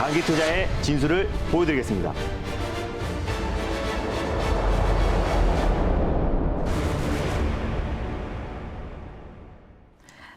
장기 투자의 진수를 보여드리겠습니다.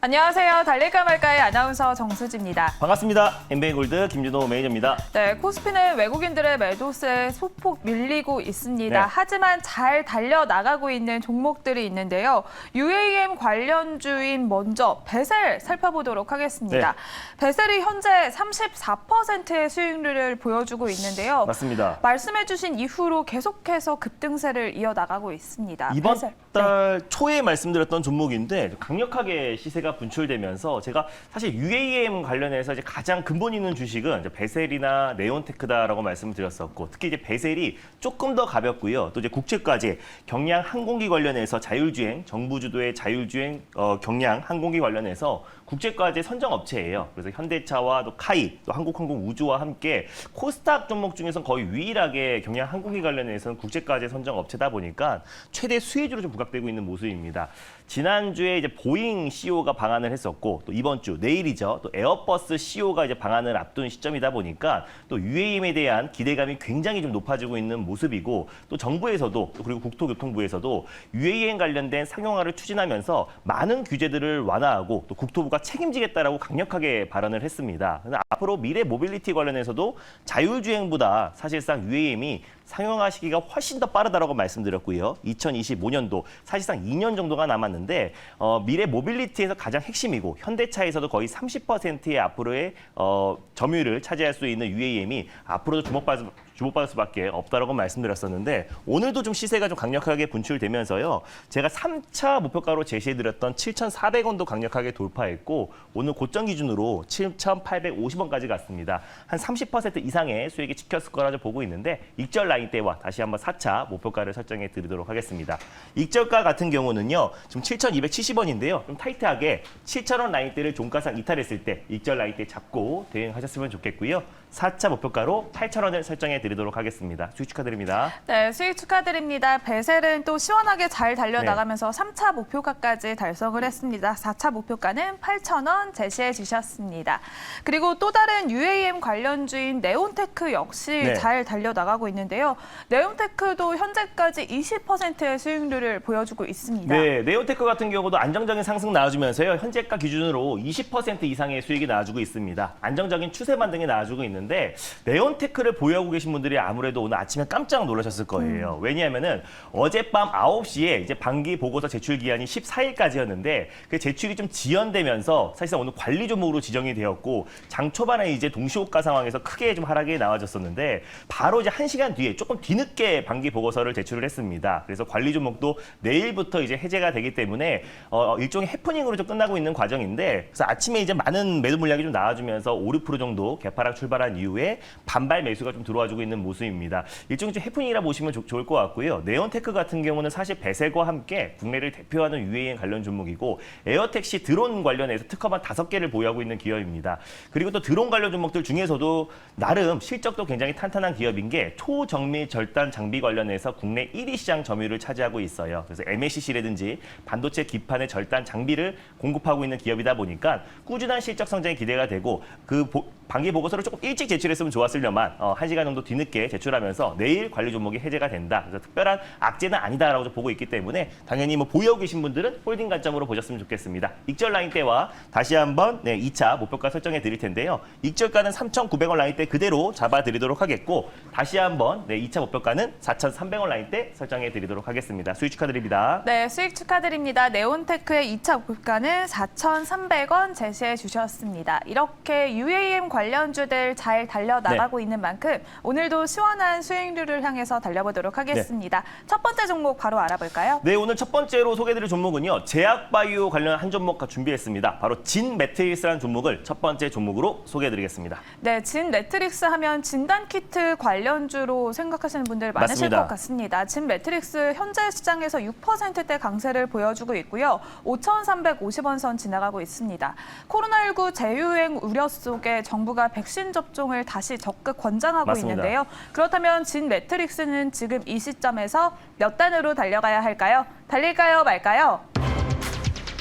안녕하세요. 달릴까 말까의 아나운서 정수지입니다. 반갑습니다. 엔베이골드 김준호 매니저입니다. 네, 코스피는 외국인들의 매도세에 소폭 밀리고 있습니다. 네. 하지만 잘 달려나가고 있는 종목들이 있는데요. UAM 관련주인 먼저 베셀 살펴보도록 하겠습니다. 네. 베셀이 현재 34%의 수익률을 보여주고 있는데요. 맞습니다. 말씀해주신 이후로 계속해서 급등세를 이어나가고 있습니다. 이번 베셀. 달 초에 말씀드렸던 종목인데 강력하게 시세가 분출되면서 제가 사실 UAM 관련해서 이제 가장 근본 있는 주식은 이제 베셀이나 네온테크다라고 말씀을 드렸었고, 특히 이제 베셀이 조금 더 가볍고요. 또 이제 국채까지 경량 항공기 관련해서 자율주행, 정부 주도의 자율주행 경량 항공기 관련해서 국제과제 선정 업체예요. 그래서 현대차와 또 카이, 또 한국항공우주와 함께 코스닥 종목 중에서 거의 유일하게 경량 항공기 관련해서는 국제과제 선정 업체다 보니까 최대 수혜주로 좀 부각되고 있는 모습입니다. 지난주에 이제 보잉 CEO가 방한을 했었고, 또 이번 주 내일이죠. 또 에어버스 CEO가 이제 방한을 앞둔 시점이다 보니까 또 UAM에 대한 기대감이 굉장히 좀 높아지고 있는 모습이고, 또 정부에서도 그리고 국토교통부에서도 UAM 관련된 상용화를 추진하면서 많은 규제들을 완화하고 또 국토부가 책임지겠다라고 강력하게 발언을 했습니다. 근데 앞으로 미래 모빌리티 관련해서도 자율주행보다 사실상 UAM이 상용화 시기가 훨씬 더 빠르다라고 말씀드렸고요. 2025년도 사실상 2년 정도가 남았는데 미래 모빌리티에서 가장 핵심이고 현대차에서도 거의 30%의 앞으로의 점유율을 차지할 수 있는 UAM이 앞으로도 주목받을 수밖에 없다라고 말씀드렸었는데, 오늘도 좀 시세가 좀 강력하게 분출되면서요. 제가 3차 목표가로 제시해드렸던 7,400원도 강력하게 돌파했고, 오늘 고점 기준으로 7,850원까지 갔습니다. 한 30% 이상의 수익이 찍혔을 거라 보고 있는데, 익절 라인대와 다시 한번 4차 목표가를 설정해 드리도록 하겠습니다. 익절가 같은 경우는요. 지금 7,270원인데요. 좀 타이트하게 7,000원 라인대를 종가상 이탈했을 때 익절 라인대 잡고 대응하셨으면 좋겠고요. 4차 목표가로 8,000원을 설정해 드리도록 하겠습니다. 수익 축하드립니다. 네, 수익 축하드립니다. 베셀은 또 시원하게 잘 달려나가면서 3차 목표가까지 달성을 했습니다. 4차 목표가는 8,000원 제시해 주셨습니다. 그리고 또 다른 UAM 관련주인 네온테크 역시 네. 잘 달려나가고 있는데요. 네온테크도 현재까지 20%의 수익률을 보여주고 있습니다. 네, 네온테크 같은 경우도 안정적인 상승 나와주면서요. 현재가 기준으로 20% 이상의 수익이 나와주고 있습니다. 안정적인 추세 반등이 나와주고 있는데, 네온테크를 보유하고 계신 분들이 아무래도 오늘 아침에 깜짝 놀라셨을 거예요. 왜냐하면은 어젯밤 9시에 이제 반기 보고서 제출 기한이 14일까지였는데 그 제출이 좀 지연되면서 사실상 오늘 관리 종목으로 지정이 되었고, 장 초반에 이제 동시호가 상황에서 크게 좀 하락이 나와졌었는데 바로 이제 1시간 뒤에 조금 뒤늦게 반기 보고서를 제출을 했습니다. 그래서 관리 종목도 내일부터 이제 해제가 되기 때문에 일종의 해프닝으로 좀 끝나고 있는 과정인데, 그래서 아침에 이제 많은 매도 물량이 좀 나와주면서 5, 6% 정도 개파락 출발한 이후에 반발 매수가 좀 들어와주고 있는 모습입니다. 일종의 좀 해프닝이라 보시면 좋을 것 같고요. 네온테크 같은 경우는 사실 베셀과 함께 국내를 대표하는 UAM 관련 종목이고, 에어택시 드론 관련해서 특허만 5개를 보유하고 있는 기업입니다. 그리고 또 드론 관련 종목들 중에서도 나름 실적도 굉장히 탄탄한 기업인 게 초정밀 절단 장비 관련해서 국내 1위 시장 점유율을 차지하고 있어요. 그래서 MLCC라든지 반도체 기판의 절단 장비를 공급하고 있는 기업이다 보니까 꾸준한 실적 성장이 기대가 되고, 반기 보고서를 조금 일찍 제출했으면 좋았으려만 1시간 정도 뒤늦게 제출하면서 내일 관리 종목이 해제가 된다. 그래서 특별한 악재는 아니다라고 보고 있기 때문에 당연히 보유하고 계신 분들은 홀딩 관점으로 보셨으면 좋겠습니다. 익절 라인대와 다시 한번 2차 목표가 설정해 드릴 텐데요. 익절가는 3,900원 라인대 그대로 잡아 드리도록 하겠고, 다시 한번 2차 목표가는 4,300원 라인대 설정해 드리도록 하겠습니다. 수익 축하드립니다. 네, 수익 축하드립니다. 네온테크의 2차 목표가는 4,300원 제시해 주셨습니다. 이렇게 UAM 관련주들 잘 달려나가고 있는 만큼 오늘도 시원한 수익률을 향해서 달려보도록 하겠습니다. 첫 번째 종목 바로 알아볼까요? 네, 오늘 첫 번째로 소개해드릴 종목은요. 제약바이오 관련 한 종목 준비했습니다. 바로 진매트릭스라는 종목을 첫 번째 종목으로 소개해드리겠습니다. 네, 진매트릭스 하면 진단키트 관련주로 생각하시는 분들 많으실 맞습니다. 것 같습니다. 진매트릭스 현재 시장에서 6%대 강세를 보여주고 있고요. 5,350원 선 지나가고 있습니다. 코로나19 재유행 우려 속에 정부가 백신 접종을 다시 적극 권장하고 맞습니다. 있는데요. 그렇다면 진매트릭스는 지금 이 시점에서 몇 단으로 달려가야 할까요? 달릴까요, 말까요?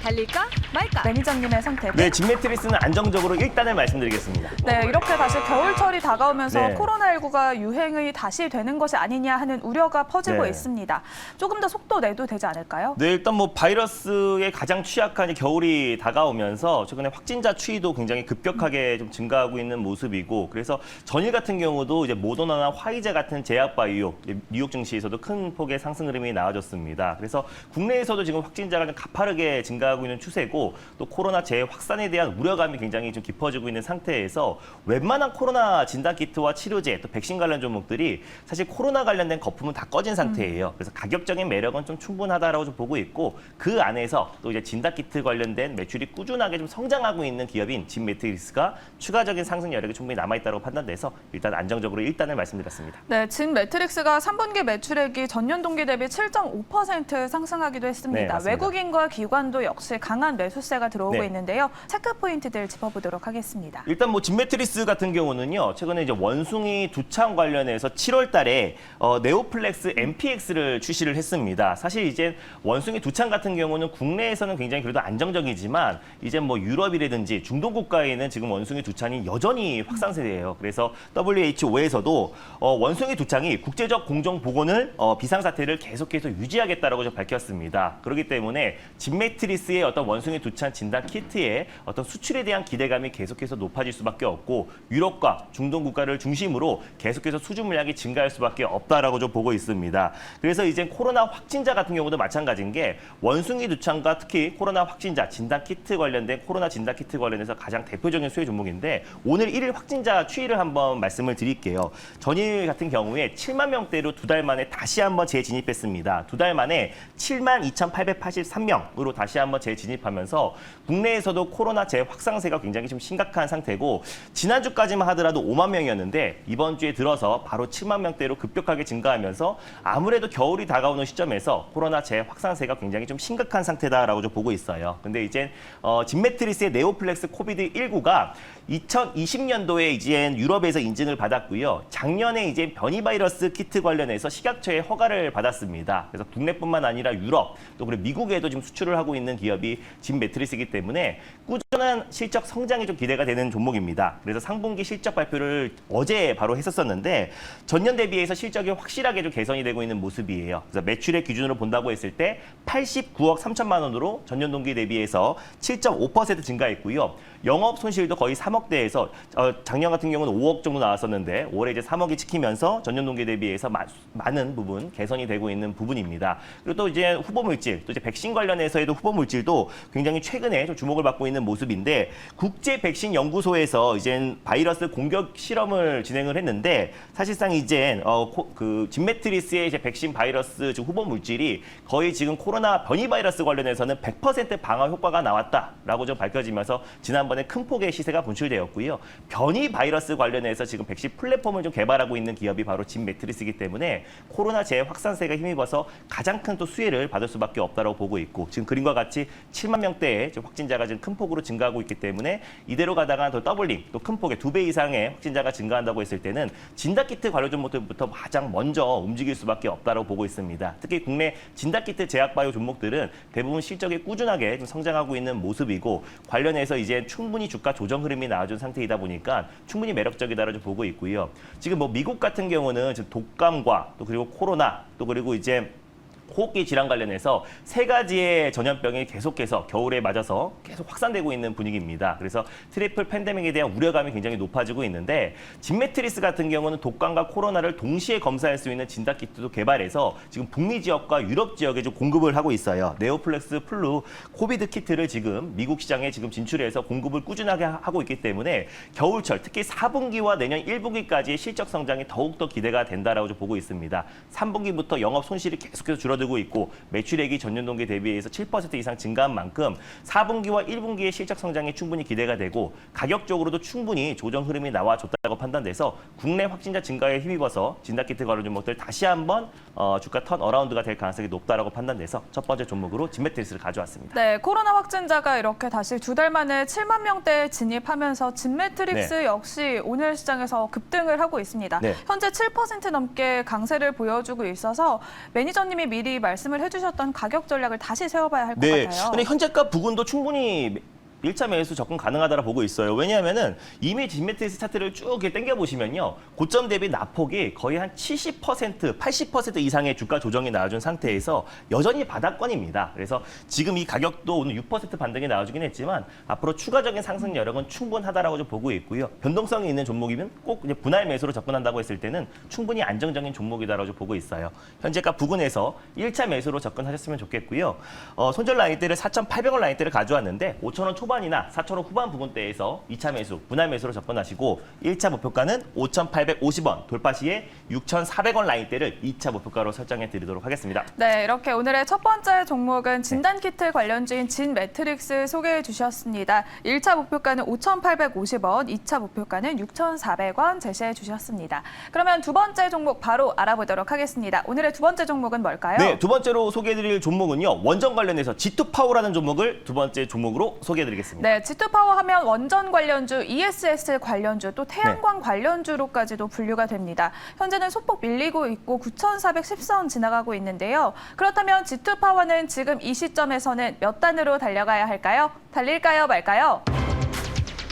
달릴까 말까? 매니저님의 선택은? 네, 진매트리스는 안정적으로 1단을 말씀드리겠습니다. 네, 이렇게 다시 겨울철이 다가오면서 네. 코로나19가 유행이 다시 되는 것이 아니냐 하는 우려가 퍼지고 네. 있습니다. 조금 더 속도 내도 되지 않을까요? 네, 일단 뭐 바이러스에 가장 취약한 겨울이 다가오면서 최근에 확진자 추이도 굉장히 급격하게 좀 증가하고 있는 모습이고, 그래서 전일 같은 경우도 이제 모더나나 화이자 같은 제약 바이오 뉴욕 증시에서도 큰 폭의 상승 흐름이 나와줬습니다. 그래서 국내에서도 지금 확진자가 좀 가파르게 증가하고 있는 추세고, 또 코로나 재확산에 대한 우려감이 굉장히 좀 깊어지고 있는 상태에서 웬만한 코로나 진단 키트와 치료제, 또 백신 관련 종목들이 사실 코로나 관련된 거품은 다 꺼진 상태예요. 그래서 가격적인 매력은 좀 충분하다라고 좀 보고 있고, 그 안에서 또 이제 진단 키트 관련된 매출이 꾸준하게 좀 성장하고 있는 기업인 진매트릭스가 추가적인 상승 여력이 충분히 남아있다고 판단돼서 일단 안정적으로 1단을 말씀드렸습니다. 네, 진매트릭스가 3분기 매출액이 전년 동기 대비 7.5% 상승하기도 네, 했습니다. 맞습니다. 외국인과 기관도 역시 강한 매수세가 들어오고 네. 있는데요. 체크 포인트들 짚어보도록 하겠습니다. 일단 뭐 진매트리스 같은 경우는요, 최근에 이제 원숭이 두창 관련해서 7월 달에 네오플렉스 MPX를 출시를 했습니다. 사실 이제 원숭이 두창 같은 경우는 국내에서는 굉장히 그래도 안정적이지만, 이제 뭐 유럽이라든지 중동 국가에는 지금 원숭이 두창이 여전히 확산세예요. 그래서 WHO에서도 원숭이 두창이 국제적 공정 보건을 비상사태를 계속해서 유지하겠다라고 좀 밝혔습니다. 그렇기 때문에 진매트리스의 어떤 원숭이 두창 진단 키트의 어떤 수출에 대한 기대감이 계속해서 높아질 수밖에 없고, 유럽과 중동 국가를 중심으로 계속해서 수주 물량이 증가할 수밖에 없다라고 좀 보고 있습니다. 그래서 이제 코로나 확진자 같은 경우도 마찬가지인 게, 원숭이 두창과 특히 코로나 확진자 진단 키트 관련된 코로나 진단 키트 관련해서 가장 대표적인 수혜 종목인데, 오늘 1일 확진자 추이를 한번 말씀을 드릴게요. 전일 같은 경우에 7만 명대로 두 달 만에 다시 한번 재진입했습니다. 두 달 만에 72,883명으로 다시 한번 재진입하면서 국내에서도 코로나 재확산세가 굉장히 좀 심각한 상태고, 지난주까지만 하더라도 5만 명이었는데 이번 주에 들어서 바로 7만 명대로 급격하게 증가하면서 아무래도 겨울이 다가오는 시점에서 코로나 재확산세가 굉장히 좀 심각한 상태다라고 좀 보고 있어요. 근데 이제 진매트리스의 네오플렉스 코비드19가 2020년도에 이제 유럽에서 인증을 받았고요. 작년에 이제 변이 바이러스 키트 관련해서 식약처의 허가를 받았습니다. 그래서 국내뿐만 아니라 유럽, 또 그리고 미국에도 지금 수출을 하고 있는 기업이 진매트리스이기 때문에 꾸준한 실적 성장이 좀 기대가 되는 종목입니다. 그래서 상분기 실적 발표를 어제 바로 했었는데, 전년 대비해서 실적이 확실하게 좀 개선이 되고 있는 모습이에요. 그래서 매출의 기준으로 본다고 했을 때 89억 3천만 원으로 전년 동기 대비해서 7.5% 증가했고요. 영업 손실도 거의 3억대에서 작년 같은 경우는 5억 정도 나왔었는데 올해 이제 3억이 찍히면서 전년 동기 대비해서 많은 부분 개선이 되고 있는 부분입니다. 그리고 또 이제 후보 물질, 또 이제 백신 관련해서도 후보 물질도 굉장히 최근에 좀 주목을 받고 있는 모습인데, 국제 백신 연구소에서 이제 바이러스 공격 실험을 진행을 했는데, 사실상 이제 그 진매트리스의 이제 백신 바이러스 지금 후보 물질이 거의 지금 코로나 변이 바이러스 관련해서는 100% 방어 효과가 나왔다라고 좀 밝혀지면서 지난번에 큰 폭의 시세가 분출되었고요. 변이 바이러스 관련해서 지금 백신 플랫폼을 좀 개발하고 있는 기업이 바로 진매트리스이기 때문에 코로나 재확산세가 힘입어서 가장 큰 또 수혜를 받을 수밖에 없다고 보고 있고, 지금 그림과 같이 7만 명대의 확진자가 지금 큰 폭으로 증가하고 있기 때문에 이대로 가다가 더 더블링, 또 큰 폭의 2배 이상의 확진자가 증가한다고 했을 때는 진단키트 관련 종목들부터 가장 먼저 움직일 수밖에 없다고 보고 있습니다. 특히 국내 진단키트 제약바이오 종목들은 대부분 실적이 꾸준하게 좀 성장하고 있는 모습이고, 관련해서 이제 충분히 주가 조정 흐름이 나와준 상태이다 보니까 충분히 매력적이다라고 좀 보고 있고요. 지금 뭐 미국 같은 경우는 지금 독감과 또 그리고 코로나, 또 그리고 이제 호흡기 질환 관련해서 세 가지의 전염병이 계속해서 겨울에 맞아서 계속 확산되고 있는 분위기입니다. 그래서 트리플 팬데믹에 대한 우려감이 굉장히 높아지고 있는데, 진매트리스 같은 경우는 독감과 코로나를 동시에 검사할 수 있는 진단키트도 개발해서 지금 북미 지역과 유럽 지역에 좀 공급을 하고 있어요. 네오플렉스 플루 코비드 키트를 지금 미국 시장에 지금 진출해서 공급을 꾸준하게 하고 있기 때문에 겨울철, 특히 4분기와 내년 1분기까지의 실적 성장이 더욱더 기대가 된다라고 좀 보고 있습니다. 3분기부터 영업 손실이 계속해서 줄어들고 있고, 매출액이 전년 동기 대비해서 7% 이상 증가한 만큼 4분기와 1분기의 실적 성장이 충분히 기대가 되고, 가격적으로도 충분히 조정 흐름이 나와줬다고 판단돼서 국내 확진자 증가에 힘입어서 진단키트 관련 종목들 다시 한번 주가 턴 어라운드가 될 가능성이 높다라고 판단돼서 첫 번째 종목으로 진매트리스를 가져왔습니다. 네, 코로나 확진자가 이렇게 다시 두 달 만에 7만 명대에 진입하면서 진매트릭스 네. 역시 오늘 시장에서 급등을 하고 있습니다. 네. 현재 7% 넘게 강세를 보여주고 있어서 매니저님이 미리 미리 말씀을 해주셨던 가격 전략을 다시 세워봐야 할 것 네. 같아요. 근데 현재가 부근도 충분히 1차 매수 접근 가능하다고 보고 있어요. 왜냐하면은 이미 진매트리스 차트를 쭉 이렇게 당겨보시면요. 고점 대비 낙폭이 거의 한 70%, 80% 이상의 주가 조정이 나와준 상태에서 여전히 바닥권입니다. 그래서 지금 이 가격도 오늘 6% 반등이 나와주긴 했지만 앞으로 추가적인 상승 여력은 충분하다라고 좀 보고 있고요. 변동성이 있는 종목이면 꼭 이제 분할 매수로 접근한다고 했을 때는 충분히 안정적인 종목이다라고 좀 보고 있어요. 현재가 부근에서 1차 매수로 접근하셨으면 좋겠고요. 손절 라인대를 4,800원 라인대를 가져왔는데 5,000원 초반이나 4,000원 후반 부근대에서 2차 매수, 분할 매수로 접근하시고 1차 목표가는 5,850원, 돌파 시에 6,400원 라인대를 2차 목표가로 설정해 드리도록 하겠습니다. 네, 이렇게 오늘의 첫 번째 종목은 진단키트 관련주인 진매트릭스 소개해 주셨습니다. 1차 목표가는 5,850원, 2차 목표가는 6,400원 제시해 주셨습니다. 그러면 두 번째 종목 바로 알아보도록 하겠습니다. 오늘의 두 번째 종목은 뭘까요? 네, 두 번째로 소개해드릴 종목은요. 원전 관련해서 G2파워라는 종목을 두 번째 종목으로 소개해드리겠습니다. 네, G2파워 하면 원전 관련주, ESS 관련주, 또 태양광 관련주로까지도 분류가 됩니다. 현재는 소폭 밀리고 있고 9,410선 지나가고 있는데요. 그렇다면 G2파워는 지금 이 시점에서는 몇 단으로 달려가야 할까요? 달릴까요, 말까요?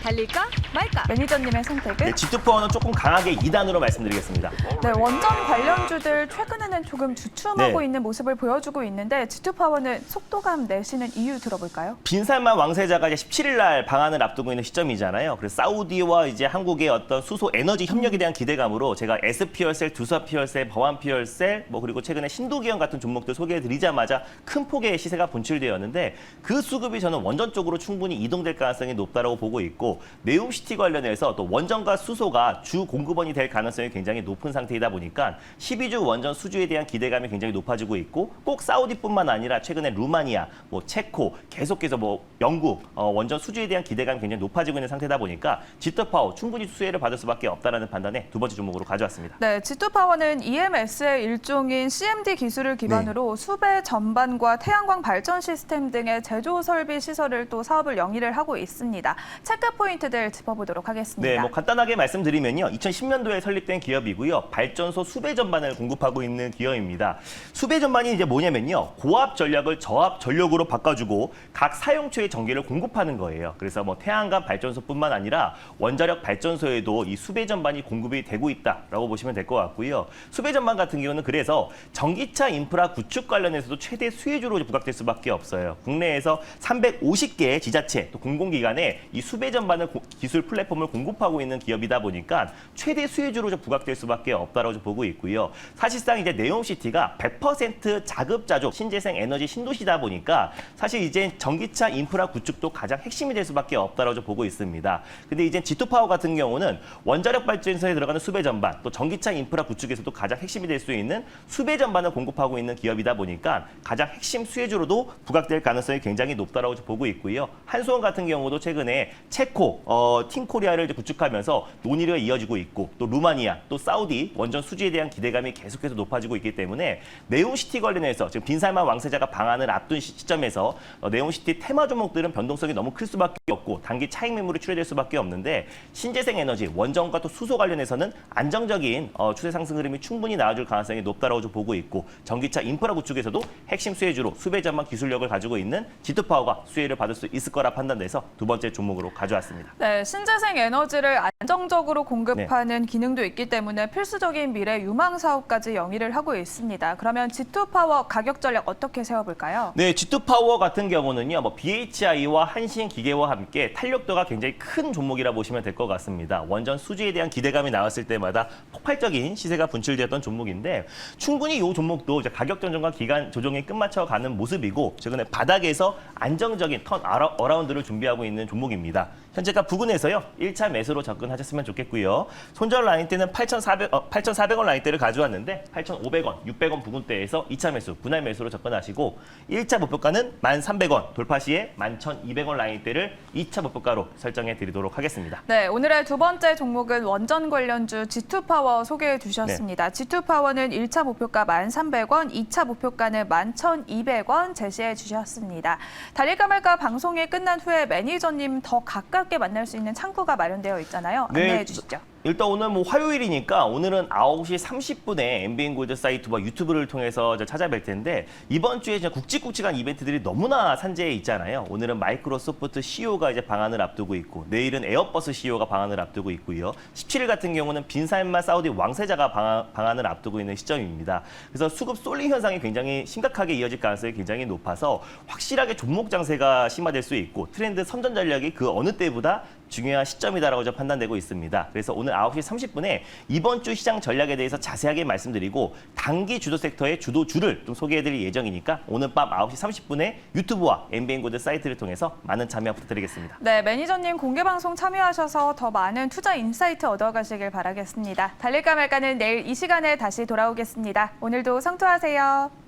달릴까 말까? 매니저님의 선택은? 네, G2파워는 조금 강하게 2단으로 말씀드리겠습니다. 네, 원전 관련주들 최근에는 조금 주춤하고 네. 있는 모습을 보여주고 있는데 G2파워는 속도감 내시는 이유 들어볼까요? 빈살만 왕세자가 이제 17일 날 방한을 앞두고 있는 시점이잖아요. 그래서 사우디와 이제 한국의 어떤 수소 에너지 협력에 대한 기대감으로 제가 S피얼셀, 두사피얼셀, 버한피얼셀, 그리고 최근에 신도기형 같은 종목들 소개해드리자마자 큰 폭의 시세가 분출되었는데 그 수급이 저는 원전 쪽으로 충분히 이동될 가능성이 높다라고 보고 있고 네옴시티 관련해서 또 원전과 수소가 주 공급원이 될 가능성이 굉장히 높은 상태이다 보니까 12주 원전 수주에 대한 기대감이 굉장히 높아지고 있고 꼭 사우디뿐만 아니라 최근에 루마니아, 체코 계속해서 영국 원전 수주에 대한 기대감이 굉장히 높아지고 있는 상태다 보니까 G2파워 충분히 수혜를 받을 수밖에 없다라는 판단에 두 번째 종목으로 가져왔습니다. 네, G2파워는 EMS의 일종인 CMD 기술을 기반으로 수배 전반과 태양광 발전 시스템 등의 제조 설비 시설을 또 사업을 영위를 하고 있습니다. 체크 포인트들 짚어보도록 하겠습니다. 네, 간단하게 말씀드리면요. 2010년도에 설립된 기업이고요. 발전소 수배 전반을 공급하고 있는 기업입니다. 수배 전반이 이제 뭐냐면요. 고압 전력을 저압 전력으로 바꿔주고 각 사용처의 전기를 공급하는 거예요. 그래서 태양광 발전소뿐만 아니라 원자력 발전소에도 이 수배 전반이 공급이 되고 있다라고 보시면 될 것 같고요. 수배 전반 같은 경우는 그래서 전기차 인프라 구축 관련해서도 최대 수혜주로 부각될 수밖에 없어요. 국내에서 350개의 지자체 또 공공기관에 이 수배 전반을 기술 플랫폼을 공급하고 있는 기업이다 보니까 최대 수혜주로 부각될 수밖에 없다라고 보고 있고요. 사실상 이제 네옴시티가 100% 자급자족 신재생 에너지 신도시다 보니까 사실 이제 전기차 인프라 구축도 가장 핵심이 될 수밖에 없다라고 보고 있습니다. 근데 이제 G2파워 같은 경우는 원자력 발전소에 들어가는 수배 전반 또 전기차 인프라 구축에서도 가장 핵심이 될 수 있는 수배 전반을 공급하고 있는 기업이다 보니까 가장 핵심 수혜주로도 부각될 가능성이 굉장히 높다라고 보고 있고요. 한수원 같은 경우도 최근에 체코, 팀코리아를 이제 구축하면서 논의가 이어지고 있고 또 루마니아, 또 사우디 원전 수주에 대한 기대감이 계속해서 높아지고 있기 때문에 네옴시티 관련해서 지금 빈살만 왕세자가 방한을 앞둔 시점에서 네옴시티 테마 종목들은 변동성이 너무 클 수밖에 없고 단기 차익 매물이 출현될 수밖에 없는데 신재생 에너지, 원전과 또 수소 관련해서는 안정적인 추세 상승 흐름이 충분히 나와줄 가능성이 높다라고 좀 보고 있고 전기차 인프라 구축에서도 핵심 수혜주로 수배 전반 기술력을 가지고 있는 G2파워가 수혜를 받을 수 있을 거라 판단돼서 두 번째 종목으로 가져왔습니다. 네, 신재생 에너지를 안정적으로 공급하는 기능도 있기 때문에 필수적인 미래 유망 사업까지 영위를 하고 있습니다. 그러면 G2파워 가격 전략 어떻게 세워볼까요? 네, G2파워 같은 경우는요, BHI와 한신기계와 함께 탄력도가 굉장히 큰 종목이라 보시면 될 것 같습니다. 원전 수주에 대한 기대감이 나왔을 때마다 폭발적인 시세가 분출되었던 종목인데 충분히 이 종목도 이제 가격 전정과 기간 조정에 끝마쳐가는 모습이고 최근에 바닥에서 안정적인 턴 어라운드를 준비하고 있는 종목입니다. 현재가 부근에서요. 1차 매수로 접근하셨으면 좋겠고요. 손절 라인대는 8,400원 라인대를 가져왔는데 8,500원, 600원 부근대에서 2차 매수, 분할 매수로 접근하시고 1차 목표가는 1,300원, 돌파 시에 11,200원 라인대를 2차 목표가로 설정해 드리도록 하겠습니다. 네, 오늘의 두 번째 종목은 원전 관련주 G2파워 소개해 주셨습니다. G2파워는 1차 목표가 1,300원, 2차 목표가는 11,200원 제시해 주셨습니다. 달릴까 말까 방송이 끝난 후에 매니저님 더 가깝게 만날 수 있는 창구가 마련되어 있잖아요. 안내해 주시죠. 일단 오늘 뭐 화요일이니까 오늘은 9시 30분에 MBN 골드 사이트와 유튜브를 통해서 찾아뵐 텐데 이번 주에 굵직굵직한 이벤트들이 너무나 산재해 있잖아요. 오늘은 마이크로소프트 CEO가 이제 방한을 앞두고 있고 내일은 에어버스 CEO가 방한을 앞두고 있고요. 17일 같은 경우는 빈살만 사우디 왕세자가 방한을 앞두고 있는 시점입니다. 그래서 수급 쏠림 현상이 굉장히 심각하게 이어질 가능성이 굉장히 높아서 확실하게 종목 장세가 심화될 수 있고 트렌드 선전 전략이 그 어느 때보다 중요한 시점이다라고 판단되고 있습니다. 그래서 오늘 9시 30분에 이번 주 시장 전략에 대해서 자세하게 말씀드리고 단기 주도 섹터의 주도주를 좀 소개해드릴 예정이니까 오늘 밤 9시 30분에 유튜브와 MBN 골드 사이트를 통해서 많은 참여 부탁드리겠습니다. 네, 매니저님 공개방송 참여하셔서 더 많은 투자 인사이트 얻어가시길 바라겠습니다. 달릴까 말까는 내일 이 시간에 다시 돌아오겠습니다. 오늘도 성투하세요.